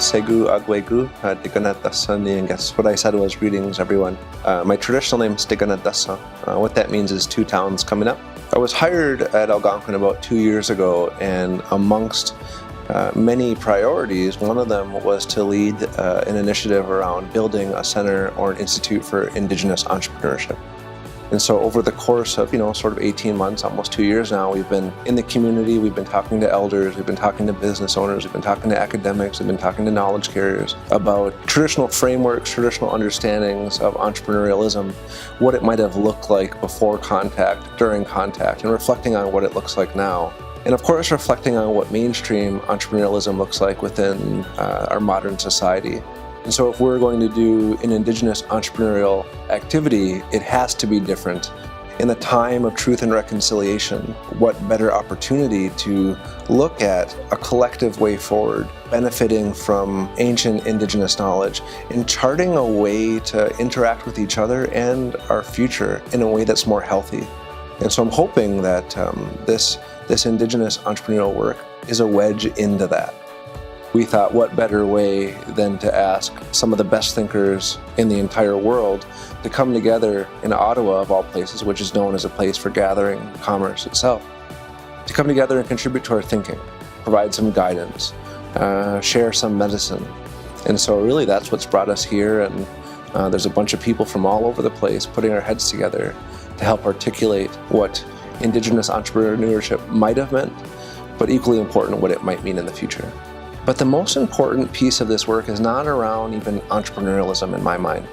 Segu Agwegu, Diganatasa Niangas. What I said was greetings, everyone. My traditional name is Diganatasa. What that means is two towns coming up. I was hired at Algonquin about 2 years ago, and amongst many priorities, one of them was to lead an initiative around building a center or an institute for Indigenous entrepreneurship. And so over the course of, sort of 18 months, almost 2 years now, we've been in the community, we've been talking to elders, we've been talking to business owners, we've been talking to academics, we've been talking to knowledge carriers about traditional frameworks, traditional understandings of entrepreneurialism, what it might have looked like before contact, during contact, and reflecting on what it looks like now. And of course, reflecting on what mainstream entrepreneurialism looks like within our modern society. And so if we're going to do an Indigenous entrepreneurial activity, it has to be different. In the time of truth and reconciliation, what better opportunity to look at a collective way forward, benefiting from ancient Indigenous knowledge and charting a way to interact with each other and our future in a way that's more healthy. And so I'm hoping that this Indigenous entrepreneurial work is a wedge into that. We thought, what better way than to ask some of the best thinkers in the entire world to come together in Ottawa, of all places, which is known as a place for gathering commerce itself, to come together and contribute to our thinking, provide some guidance, share some medicine. And so really that's what's brought us here, and there's a bunch of people from all over the place putting our heads together to help articulate what Indigenous entrepreneurship might have meant, but equally important, what it might mean in the future. But the most important piece of this work is not around even entrepreneurialism in my mind.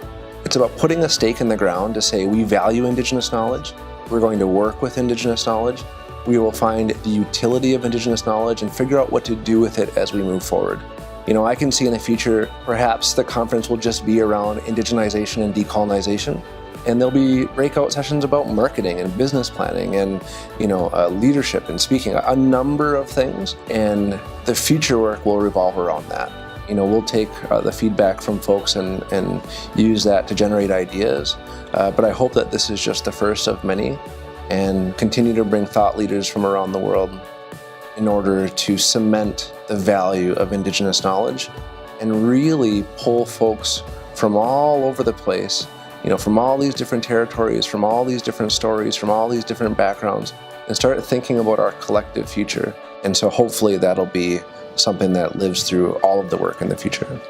It's about putting a stake in the ground to say we value Indigenous knowledge, we're going to work with Indigenous knowledge, we will find the utility of Indigenous knowledge and figure out what to do with it as we move forward. I can see in the future, perhaps the conference will just be around indigenization and decolonization. And there'll be breakout sessions about marketing and business planning and, leadership and speaking, a number of things. And the future work will revolve around that. We'll take the feedback from folks and use that to generate ideas. But I hope that this is just the first of many, and continue to bring thought leaders from around the world in order to cement the value of Indigenous knowledge and really pull folks from all over the place, from all these different territories, from all these different stories, from all these different backgrounds, and start thinking about our collective future. And so hopefully that'll be something that lives through all of the work in the future.